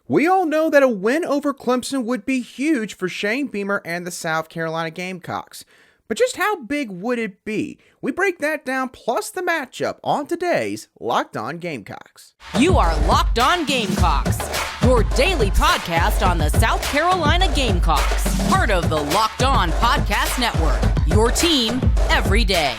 We all know that a win over Clemson would be huge for Shane Beamer and the South Carolina Gamecocks. But just how big would it be? We break that down plus the matchup on today's Locked On Gamecocks. You are Locked On Gamecocks, your daily podcast on the South Carolina Gamecocks, part of the Locked On Podcast Network, your team every day.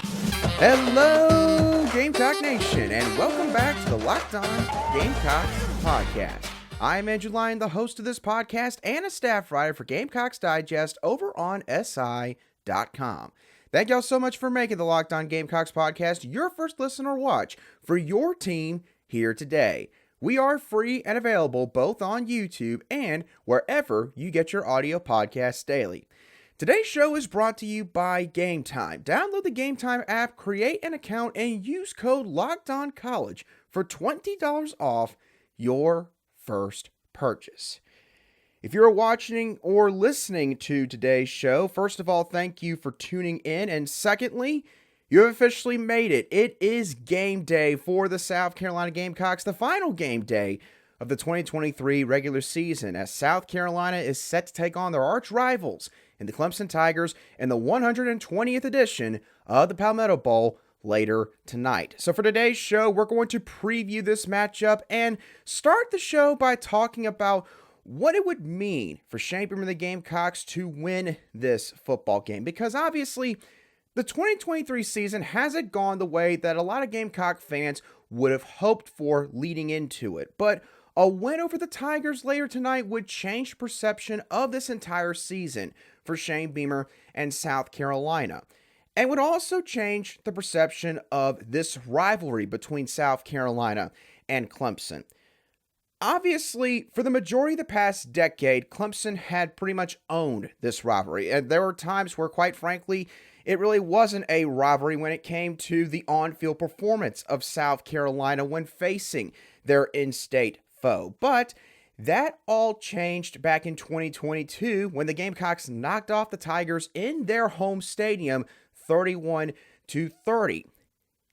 Hello, Gamecock Nation, and welcome back to the Locked On Gamecocks podcast. I'm Andrew Lyon, the host of this podcast and a staff writer for Gamecocks Digest over on SI.com. Thank y'all so much for making the Locked On Gamecocks podcast your first listen or watch for your team here today. We are free and available both on YouTube and wherever you get your audio podcasts daily. Today's show is brought to you by Game Time. Download the Game Time app, create an account, and use code LOCKEDONCollege for $20 off your first purchase. If you're watching or listening to today's show, first of all, thank you for tuning in. And secondly, you have officially made it. It is game day for the South Carolina Gamecocks, the final game day of the 2023 regular season, as South Carolina is set to take on their arch rivals in the Clemson Tigers in the 120th edition of the Palmetto Bowl later tonight. So for today's show, we're going to preview this matchup and start the show by talking about what it would mean for Shane Beamer and the Gamecocks to win this football game. Because obviously, the 2023 season hasn't gone the way that a lot of Gamecock fans would have hoped for leading into it. But a win over the Tigers later tonight would change the perception of this entire season for Shane Beamer and South Carolina, and would also change the perception of this rivalry between South Carolina and Clemson. Obviously, for the majority of the past decade, Clemson had pretty much owned this rivalry, and there were times where, quite frankly, it really wasn't a rivalry when it came to the on-field performance of South Carolina when facing their in-state foe. But that all changed back in 2022 when the Gamecocks knocked off the Tigers in their home stadium 31-30.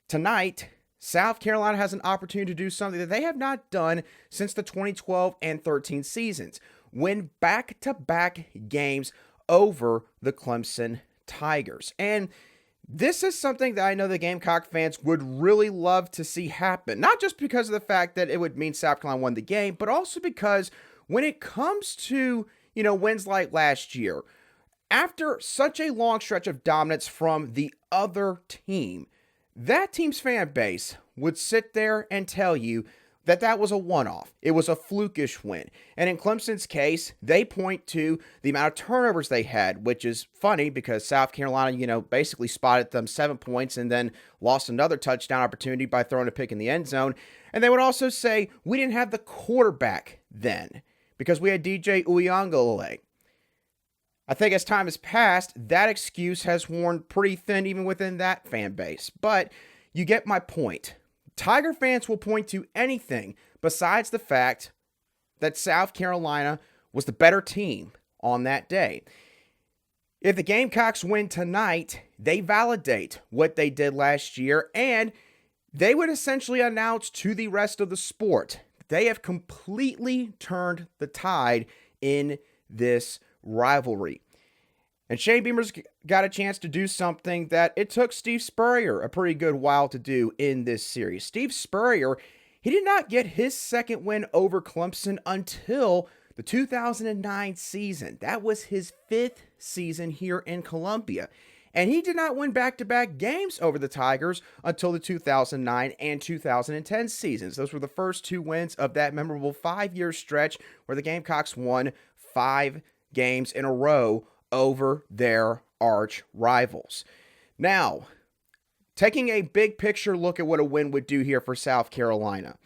Tonight, South Carolina has an opportunity to do something that they have not done since the 2012 and 13 seasons. Win back-to-back games over the Clemson Tigers. And this is something that I know the Gamecock fans would really love to see happen. Not just because of the fact that it would mean South Carolina won the game, but also because when it comes to, wins like last year, after such a long stretch of dominance from the other team, that team's fan base would sit there and tell you that that was a one-off. It was a flukish win. And in Clemson's case, they point to the amount of turnovers they had, which is funny because South Carolina, basically spotted them 7 points and then lost another touchdown opportunity by throwing a pick in the end zone. And they would also say, we didn't have the quarterback then because we had DJ Uyunglele. I think as time has passed, that excuse has worn pretty thin even within that fan base. But you get my point. Tiger fans will point to anything besides the fact that South Carolina was the better team on that day. If the Gamecocks win tonight, they validate what they did last year, and they would essentially announce to the rest of the sport they have completely turned the tide in this rivalry. And Shane Beamer's got a chance to do something that it took Steve Spurrier a pretty good while to do in this series. Steve Spurrier, he did not get his second win over Clemson until the 2009 season. That was his fifth season here in Columbia. And he did not win back-to-back games over the Tigers until the 2009 and 2010 seasons. Those were the first two wins of that memorable 5-year stretch where the Gamecocks won 5 games in a row over their arch rivals. Now, taking a big picture look at what a win would do here for South Carolina.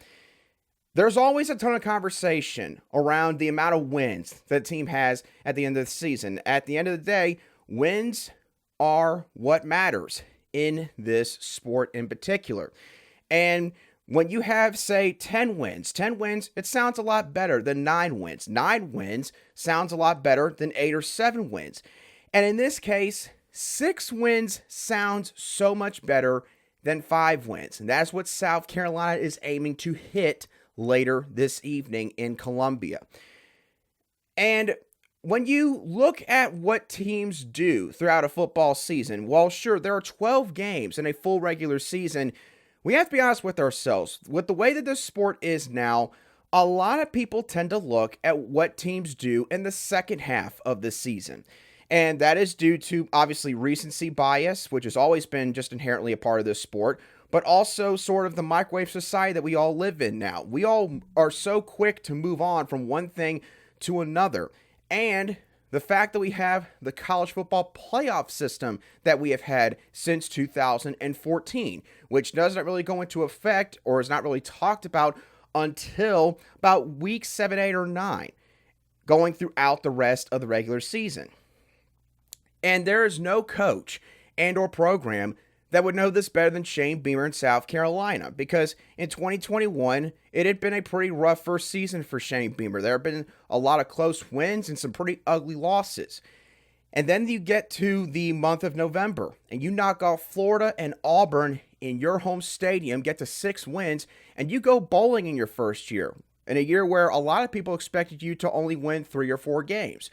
There's always a ton of conversation around the amount of wins that the team has at the end of the season. At the end of the day, wins are what matters in this sport in particular. And when you have, say, 10 wins, it sounds a lot better than 9 wins. 9 wins sounds a lot better than 8 or 7 wins. And in this case, 6 wins sounds so much better than 5 wins. And that's what South Carolina is aiming to hit later this evening in Columbia. And when you look at what teams do throughout a football season, well, sure, there are 12 games in a full regular season. We have to be honest with ourselves. With the way that this sport is now, a lot of people tend to look at what teams do in the second half of the season. And that is due to, obviously, recency bias, which has always been just inherently a part of this sport, but also sort of the microwave society that we all live in now. We all are so quick to move on from one thing to another. And the fact that we have the college football playoff system that we have had since 2014, which doesn't really go into effect or is not really talked about until about week 7, 8, or 9, going throughout the rest of the regular season. And there is no coach and or program that would know this better than Shane Beamer in South Carolina, because in 2021, it had been a pretty rough first season for Shane Beamer. There have been a lot of close wins and some pretty ugly losses. And then you get to the month of November, and you knock off Florida and Auburn in your home stadium, get to 6 wins, and you go bowling in your first year, in a year where a lot of people expected you to only win 3 or 4 games.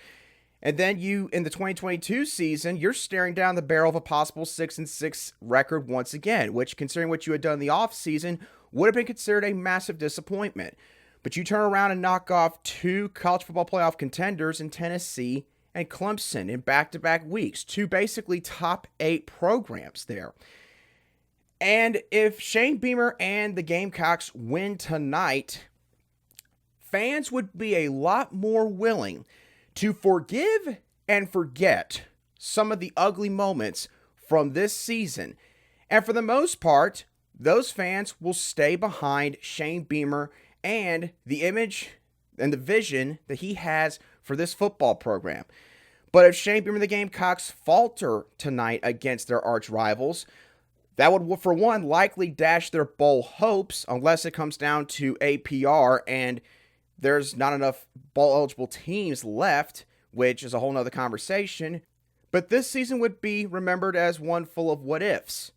And then you, in the 2022 season, you're staring down the barrel of a possible 6-6 record once again, which, considering what you had done in the offseason, would have been considered a massive disappointment. But you turn around and knock off 2 college football playoff contenders in Tennessee and Clemson in back-to-back weeks, 2 basically top 8 programs there. And if Shane Beamer and the Gamecocks win tonight, fans would be a lot more willing to forgive and forget some of the ugly moments from this season. And for the most part, those fans will stay behind Shane Beamer and the image and the vision that he has for this football program. But if Shane Beamer and the Gamecocks falter tonight against their arch rivals, that would, for one, likely dash their bowl hopes, unless it comes down to APR and there's not enough bowl-eligible teams left, which is a whole nother conversation. But this season would be remembered as one full of what-ifs.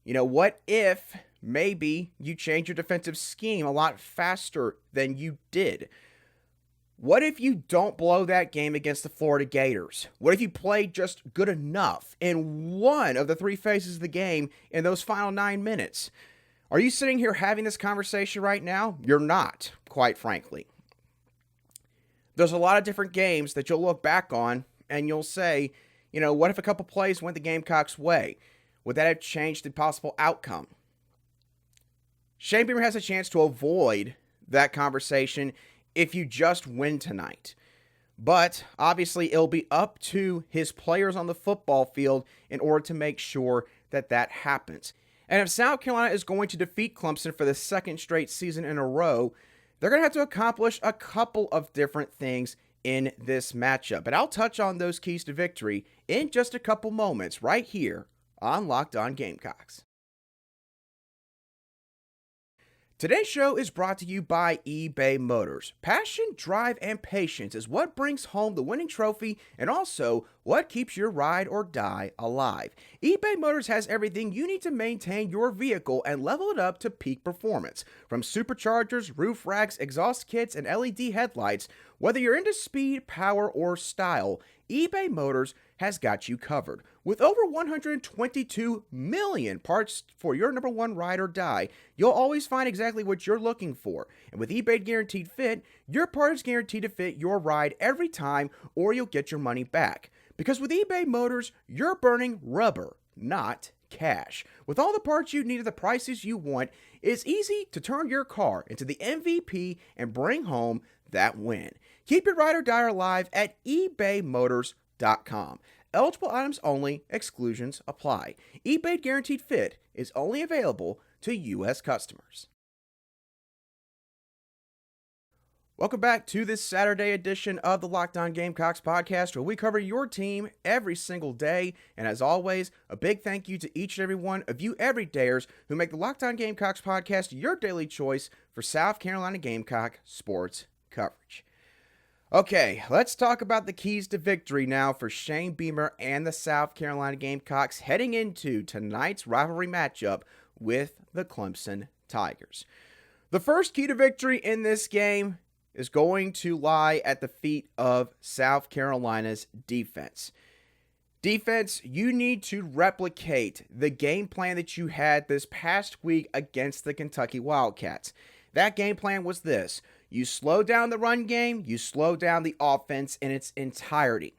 You know, what if maybe you change your defensive scheme a lot faster than you did? What if you don't blow that game against the Florida Gators? What if you play just good enough in one of the 3 phases of the game in those final 9 minutes? Are you sitting here having this conversation right now? You're not, quite frankly. There's a lot of different games that you'll look back on and you'll say, you know, what if a couple plays went the Gamecocks' way? Would that have changed the possible outcome? Shane Beamer has a chance to avoid that conversation if you just win tonight. But obviously, it'll be up to his players on the football field in order to make sure that that happens. And if South Carolina is going to defeat Clemson for the 2nd straight season in a row, they're going to have to accomplish a couple of different things in this matchup. And I'll touch on those keys to victory in just a couple moments right here on Locked On Gamecocks. Today's show is brought to you by eBay Motors. Passion, drive, and patience is what brings home the winning trophy and also what keeps your ride or die alive. eBay Motors has everything you need to maintain your vehicle and level it up to peak performance. From superchargers, roof racks, exhaust kits, and LED headlights, whether you're into speed, power, or style, eBay Motors has got you covered. With over 122 million parts for your number one ride or die, you'll always find exactly what you're looking for. And with eBay Guaranteed Fit, your part is guaranteed to fit your ride every time or you'll get your money back. Because with eBay Motors, you're burning rubber, not cash. With all the parts you need at the prices you want, it's easy to turn your car into the MVP and bring home that win. Keep your ride or die alive at ebaymotors.com. Eligible items only, exclusions apply. eBay Guaranteed Fit is only available to U.S. customers. Welcome back to this Saturday edition of the Locked On Gamecocks podcast, where we cover your team every single day. And as always, a big thank you to each and every one of you everydayers who make the Locked On Gamecocks podcast your daily choice for South Carolina Gamecock sports coverage. Okay, let's talk about the keys to victory now for Shane Beamer and the South Carolina Gamecocks heading into tonight's rivalry matchup with the Clemson Tigers. The first key to victory in this game is going to lie at the feet of South Carolina's defense. Defense, you need to replicate the game plan that you had this past week against the Kentucky Wildcats. That game plan was this: you slow down the run game, you slow down the offense in its entirety.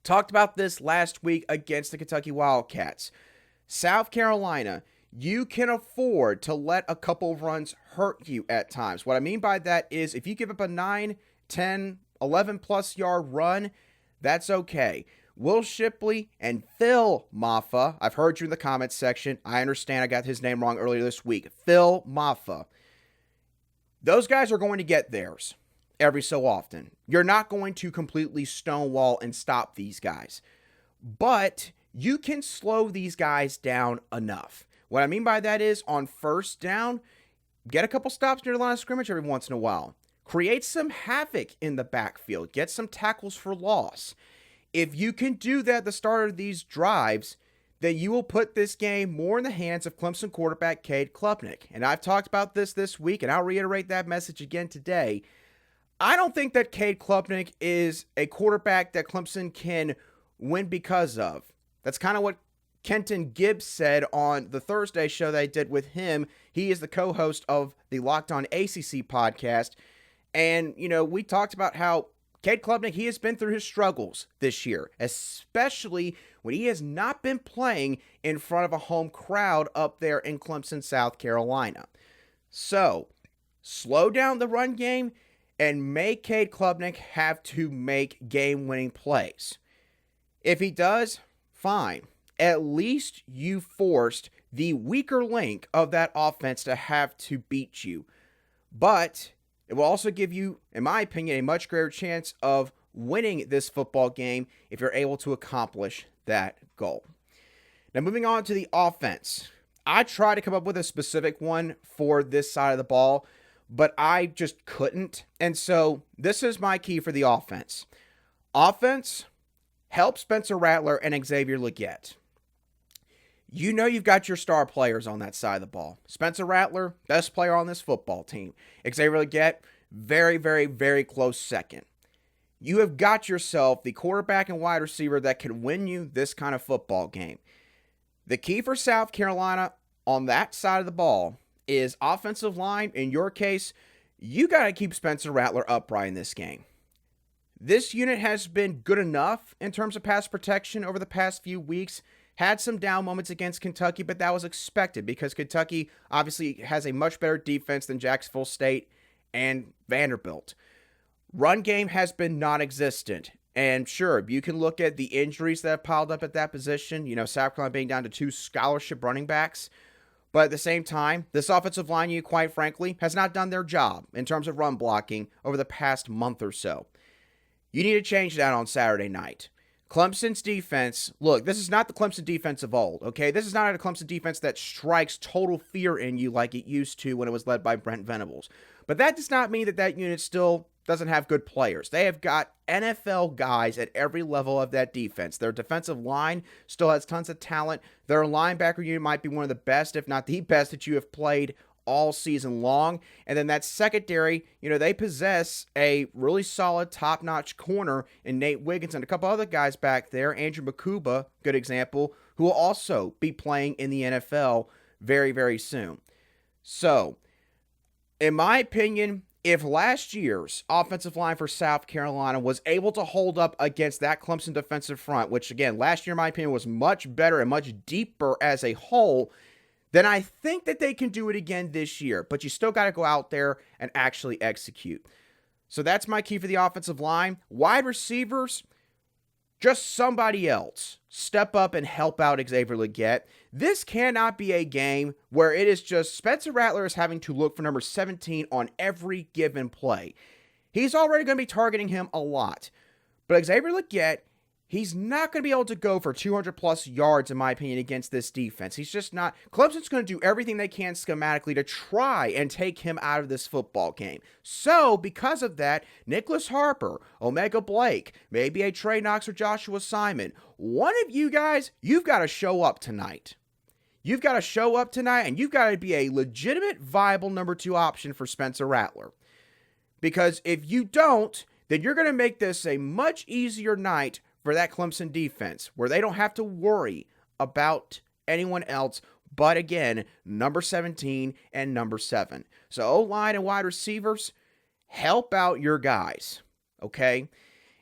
Talked about this last week against the Kentucky Wildcats. South Carolina, you can afford to let a couple of runs hurt you at times. What I mean by that is if you give up a 9, 10, 11 plus yard run, that's okay. Will Shipley and Phil Maffa, I've heard you in the comments section. I understand I got his name wrong earlier this week. Phil Maffa. Those guys are going to get theirs every so often. You're not going to completely stonewall and stop these guys. But you can slow these guys down enough. What I mean by that is on first down, get a couple stops near the line of scrimmage every once in a while. Create some havoc in the backfield. Get some tackles for loss. If you can do that at the start of these drives, then you will put this game more in the hands of Clemson quarterback Cade Klubnik. And I've talked about this week, and I'll reiterate that message again today. I don't think that Cade Klubnik is a quarterback that Clemson can win because of. That's kind of what Kenton Gibbs said on the Thursday show that I did with him. He is the co-host of the Locked On ACC podcast. And, we talked about how Cade Klubnik, he has been through his struggles this year, especially when he has not been playing in front of a home crowd up there in Clemson, South Carolina. So, slow down the run game and make Cade Klubnik have to make game-winning plays. If he does, fine. At least you forced the weaker link of that offense to have to beat you. But it will also give you, in my opinion, a much greater chance of winning this football game if you're able to accomplish that goal. Now, moving on to the offense. I tried to come up with a specific one for this side of the ball, but I just couldn't. And so this is my key for the offense. Offense, help Spencer Rattler and Xavier Legette. You know you've got your star players on that side of the ball. Spencer Rattler, best player on this football team. Xavier Legette, very, very, very close second. You have got yourself the quarterback and wide receiver that can win you this kind of football game. The key for South Carolina on that side of the ball is offensive line. In your case, you got to keep Spencer Rattler upright in this game. This unit has been good enough in terms of pass protection over the past few weeks. Had some down moments against Kentucky, but that was expected because Kentucky obviously has a much better defense than Jacksonville State and Vanderbilt. Run game has been non-existent. And sure, you can look at the injuries that have piled up at that position. South Carolina being down to 2 scholarship running backs. But at the same time, this offensive line unit, quite frankly, has not done their job in terms of run blocking over the past month or so. You need to change that on Saturday night. Clemson's defense, look, this is not the Clemson defense of old, okay? This is not a Clemson defense that strikes total fear in you like it used to when it was led by Brent Venables. But that does not mean that unit still doesn't have good players. They have got NFL guys at every level of that defense. Their defensive line still has tons of talent. Their linebacker unit might be one of the best, if not the best, that you have played all season long. And then that secondary, they possess a really solid top-notch corner in Nate Wiggins and a couple other guys back there. Andrew Makuba, good example, who will also be playing in the NFL very, very soon. So, in my opinion, if last year's offensive line for South Carolina was able to hold up against that Clemson defensive front, which again, last year in my opinion was much better and much deeper as a whole, then I think that they can do it again this year. But you still got to go out there and actually execute. So that's my key for the offensive line. Wide receivers, just somebody else step up and help out Xavier Legette. This cannot be a game where it is just Spencer Rattler is having to look for number 17 on every given play. He's already going to be targeting him a lot. But Xavier Legette, he's not going to be able to go for 200-plus yards, in my opinion, against this defense. He's just not. Clemson's going to do everything they can schematically to try and take him out of this football game. So, because of that, Nicholas Harper, Omega Blake, maybe a Trey Knox or Joshua Simon, one of you guys, you've got to show up tonight. You've got to show up tonight, and you've got to be a legitimate, viable number 2 option for Spencer Rattler. Because if you don't, then you're going to make this a much easier night for that Clemson defense, where they don't have to worry about anyone else but, again, number 17 and number 7. So O-line and wide receivers, help out your guys, okay?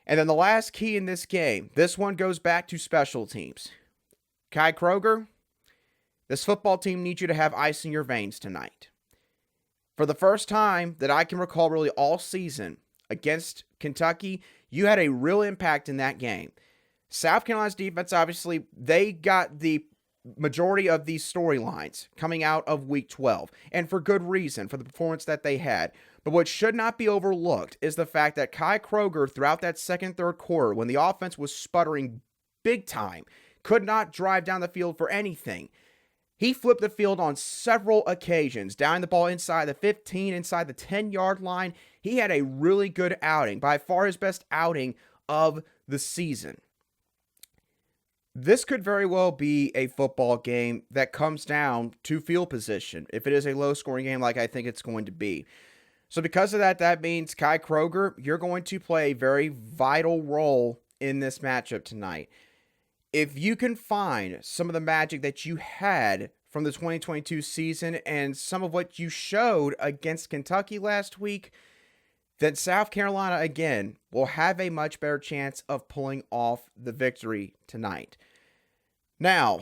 And then the last key in this game, this one goes back to special teams. Kai Kroger, this football team needs you to have ice in your veins tonight. For the first time that I can recall really all season against Kentucky, you had a real impact in that game. South Carolina's defense, obviously, they got the majority of these storylines coming out of Week 12, and for good reason, for the performance that they had. But what should not be overlooked is the fact that Kai Kroger, throughout that second, third quarter, when the offense was sputtering big time, could not drive down the field for anything. He flipped the field on several occasions, down the ball inside the 15, inside the 10-yard line. He had a really good outing, by far his best outing of the season. This could very well be a football game that comes down to field position, if it is a low-scoring game like I think it's going to be. So because of that, that means Kai Kroger, you're going to play a very vital role in this matchup tonight. If you can find some of the magic that you had from the 2022 season and some of what you showed against Kentucky last week, then South Carolina, again, will have a much better chance of pulling off the victory tonight. Now,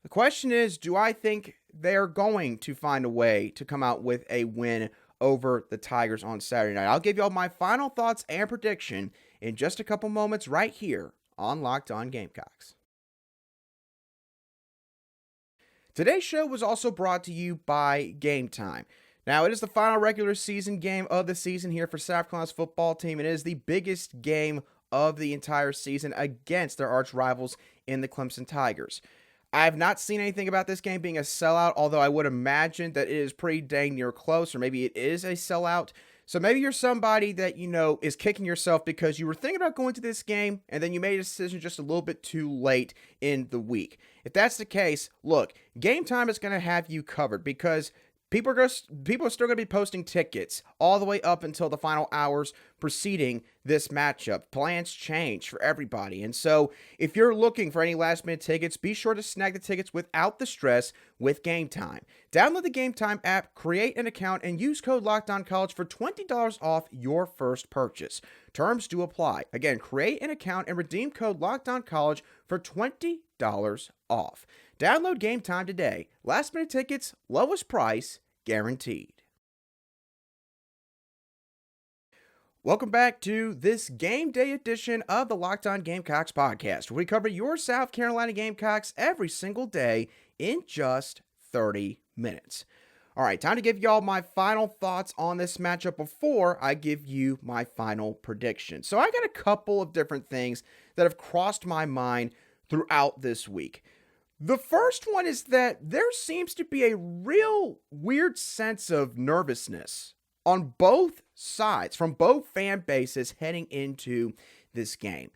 the question is, do I think they're going to find a way to come out with a win over the Tigers on Saturday night? I'll give you all my final thoughts and prediction in just a couple moments right here on Locked On Gamecocks. Today's show was also brought to you by Game Time. Now, it is the final regular season game of the season here for South Carolina's football team. It is the biggest game of the entire season against their arch rivals in the Clemson Tigers. I have not seen anything about this game being a sellout, although I would imagine that it is pretty dang near close, or maybe it is a sellout. So maybe you're somebody that, is kicking yourself because you were thinking about going to this game and then you made a decision just a little bit too late in the week. If that's the case, look, Game Time is going to have you covered because people are still going to be posting tickets all the way up until the final hours preceding this matchup. Plans change for everybody. And so if you're looking for any last-minute tickets, be sure to snag the tickets without the stress with Game Time. Download the Game Time app, create an account, and use code LOCKEDONCollege for $20 off your first purchase. Terms do apply. Again, create an account and redeem code LOCKEDONCollege for $20 off. Download Game Time today. Last-minute tickets, lowest price, guaranteed. Welcome back to this game day edition of the Locked On Gamecocks podcast, where we cover your South Carolina Gamecocks every single day in just 30 minutes. All right, time to give y'all my final thoughts on this matchup before I give you my final prediction. So I got a couple of different things that have crossed my mind throughout this week. The first one is that there seems to be a real weird sense of nervousness on both sides, from both fan bases heading into this game.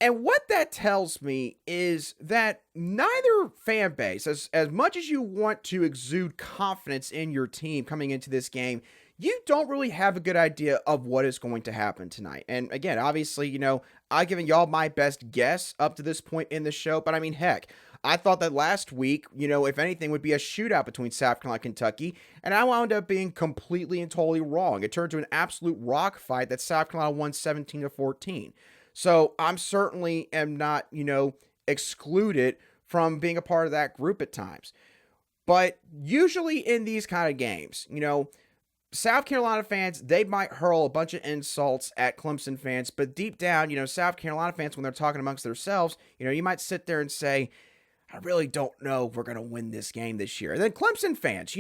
And what that tells me is that neither fan base, as much as you want to exude confidence in your team coming into this game, you don't really have a good idea of what is going to happen tonight. And again, obviously, I've given y'all my best guess up to this point in the show, but I mean, heck, I thought that last week, if anything, would be a shootout between South Carolina and Kentucky, and I wound up being completely and totally wrong. It turned to an absolute rock fight that South Carolina won 17-14. So I'm certainly am not, excluded from being a part of that group at times. But usually in these kind of games, South Carolina fans, they might hurl a bunch of insults at Clemson fans, but deep down, South Carolina fans, when they're talking amongst themselves, you might sit there and say, I really don't know if we're going to win this game this year. And then Clemson fans,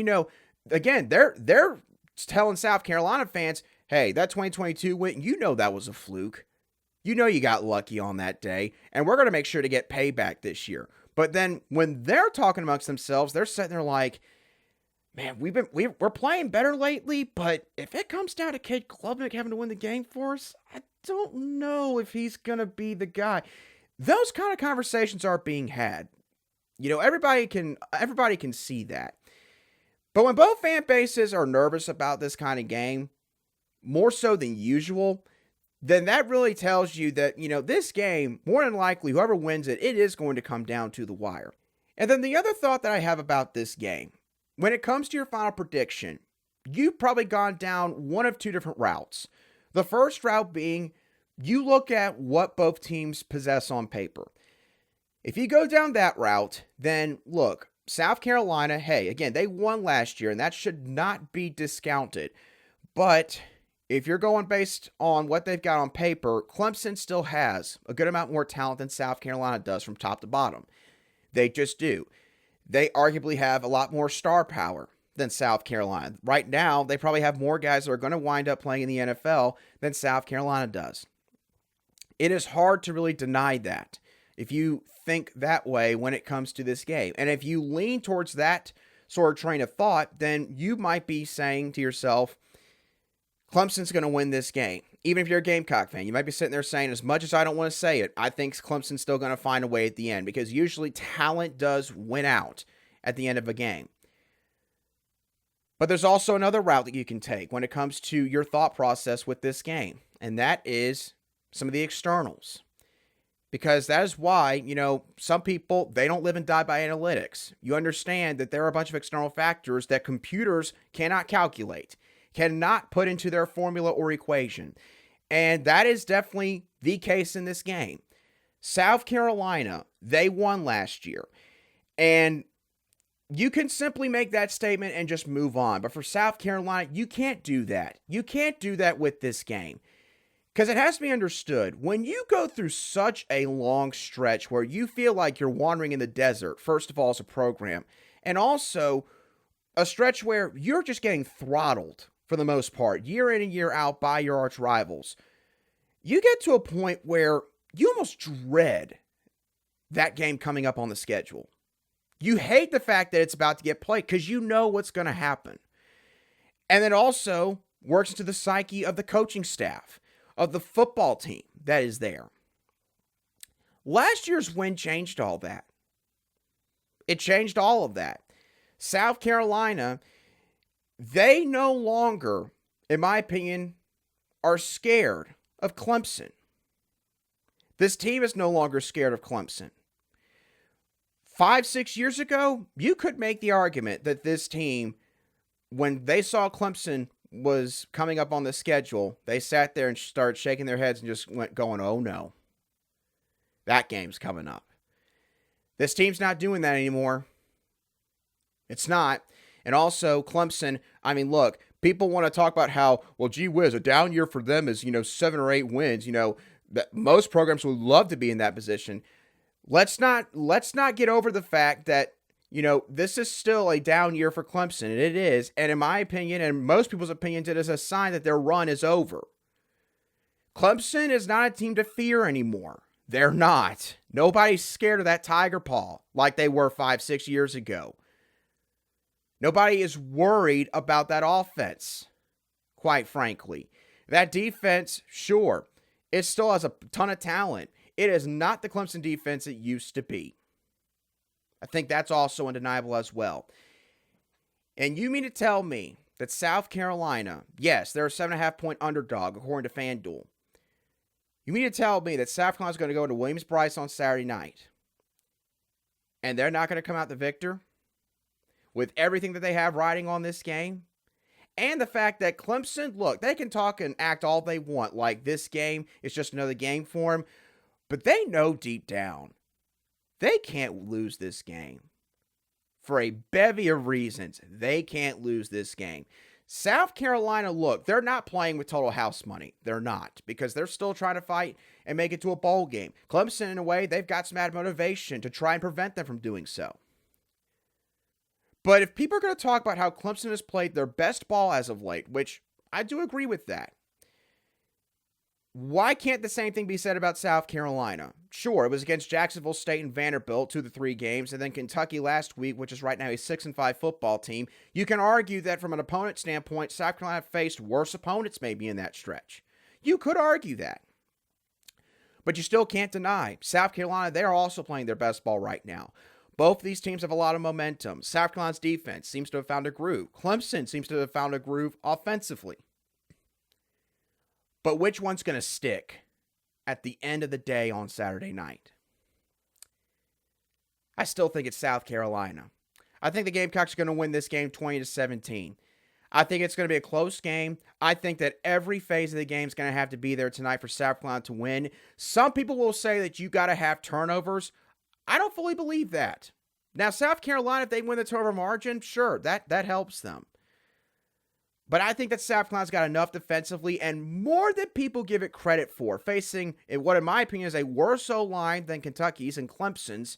again, they're telling South Carolina fans, hey, that 2022 win, that was a fluke. You got lucky on that day, and we're going to make sure to get payback this year. But then when they're talking amongst themselves, they're sitting there like, man, we're playing better lately, but if it comes down to Cade Klubnik having to win the game for us, I don't know if he's going to be the guy. Those kind of conversations are being had. everybody can see that. But when both fan bases are nervous about this kind of game, more so than usual, then that really tells you that, this game, more than likely, whoever wins it, it is going to come down to the wire. And then the other thought that I have about this game, when it comes to your final prediction, you've probably gone down one of two different routes. The first route being, you look at what both teams possess on paper. If you go down that route, then look, South Carolina, hey, again, they won last year, and that should not be discounted. But if you're going based on what they've got on paper, Clemson still has a good amount more talent than South Carolina does from top to bottom. They just do. They arguably have a lot more star power than South Carolina. Right now, they probably have more guys that are going to wind up playing in the NFL than South Carolina does. It is hard to really deny that if you think that way when it comes to this game. And if you lean towards that sort of train of thought, then you might be saying to yourself, Clemson's going to win this game. Even if you're a Gamecock fan, you might be sitting there saying, as much as I don't want to say it, I think Clemson's still going to find a way at the end, because usually talent does win out at the end of a game. But there's also another route that you can take when it comes to your thought process with this game, and that is some of the externals. Because that is why, some people, they don't live and die by analytics. You understand that there are a bunch of external factors that computers cannot calculate, cannot put into their formula or equation. And that is definitely the case in this game. South Carolina, they won last year. And you can simply make that statement and just move on. But for South Carolina, you can't do that. You can't do that with this game. Because it has to be understood, when you go through such a long stretch where you feel like you're wandering in the desert, first of all, as a program, and also a stretch where you're just getting throttled for the most part, year in and year out by your arch rivals, you get to a point where you almost dread that game coming up on the schedule. You hate the fact that it's about to get played because you know what's going to happen. And it also works into the psyche of the coaching staff, of the football team that is there. Last year's win changed all that. It changed all of that. South Carolina, they no longer, in my opinion, are scared of Clemson. This team is no longer scared of Clemson. 5-6 years ago, you could make the argument that this team, when they saw Clemson was coming up on the schedule, they sat there and started shaking their heads and just went going, oh no, that game's coming up. This team's not doing that anymore. It's not. And also, Clemson, look, people want to talk about how, well, gee whiz, a down year for them is, 7 or 8 wins. That most programs would love to be in that position. Let's not get over the fact that, this is still a down year for Clemson, and it is. And in my opinion, and most people's opinions, it is a sign that their run is over. Clemson is not a team to fear anymore. They're not. Nobody's scared of that tiger paw like they were 5-6 years ago. Nobody is worried about that offense, quite frankly. That defense, sure, it still has a ton of talent. It is not the Clemson defense it used to be. I think that's also undeniable as well. And you mean to tell me that South Carolina, yes, they're a 7.5-point underdog according to FanDuel. You mean to tell me that South Carolina's going to go to Williams-Brice on Saturday night and they're not going to come out the victor with everything that they have riding on this game? And the fact that Clemson, look, they can talk and act all they want like this game is just another game for them, but they know deep down they can't lose this game. For a bevy of reasons, they can't lose this game. South Carolina, look, they're not playing with total house money. They're not, because they're still trying to fight and make it to a bowl game. Clemson, in a way, they've got some added motivation to try and prevent them from doing so. But if people are going to talk about how Clemson has played their best ball as of late, which I do agree with that, why can't the same thing be said about South Carolina? Sure, it was against Jacksonville State and Vanderbilt, 2 of the 3 games, and then Kentucky last week, which is right now a 6-5 football team. You can argue that from an opponent standpoint, South Carolina faced worse opponents maybe in that stretch. You could argue that. But you still can't deny South Carolina, they are also playing their best ball right now. Both of these teams have a lot of momentum. South Carolina's defense seems to have found a groove. Clemson seems to have found a groove offensively. But which one's going to stick at the end of the day on Saturday night? I still think it's South Carolina. I think the Gamecocks are going to win this game 20-17. I think it's going to be a close game. I think that every phase of the game is going to have to be there tonight for South Carolina to win. Some people will say that you got to have turnovers. I don't fully believe that. Now, South Carolina, if they win the turnover margin, sure, that helps them. But I think that South Carolina's got enough defensively and more than people give it credit for, facing what, in my opinion, is a worse O-line than Kentucky's and Clemson's.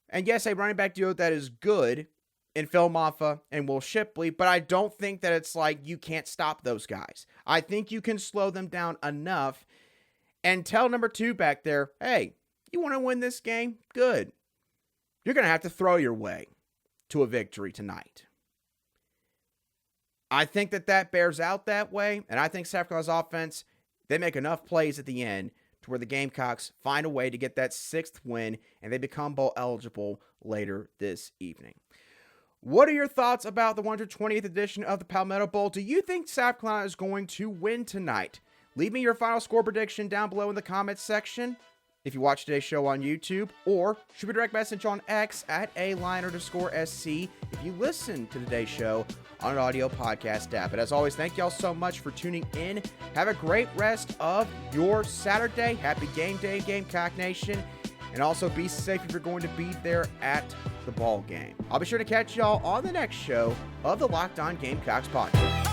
And yes, a running back duo that is good in Phil Maffa and Will Shipley, but I don't think that it's like you can't stop those guys. I think you can slow them down enough and tell number 2 back there, hey, you want to win this game? Good. You're going to have to throw your way to a victory tonight. I think that bears out that way, and I think South Carolina's offense, they make enough plays at the end to where the Gamecocks find a way to get that 6th win, and they become bowl eligible later this evening. What are your thoughts about the 120th edition of the Palmetto Bowl? Do you think South Carolina is going to win tonight? Leave me your final score prediction down below in the comments section if you watch today's show on YouTube, or shoot me a direct message on X at @line_SC if you listen to today's show on an audio podcast app. But as always, thank y'all so much for tuning in. Have a great rest of your Saturday. Happy game day, Gamecock Nation. And also be safe if you're going to be there at the ball game. I'll be sure to catch y'all on the next show of the Locked On Gamecocks podcast.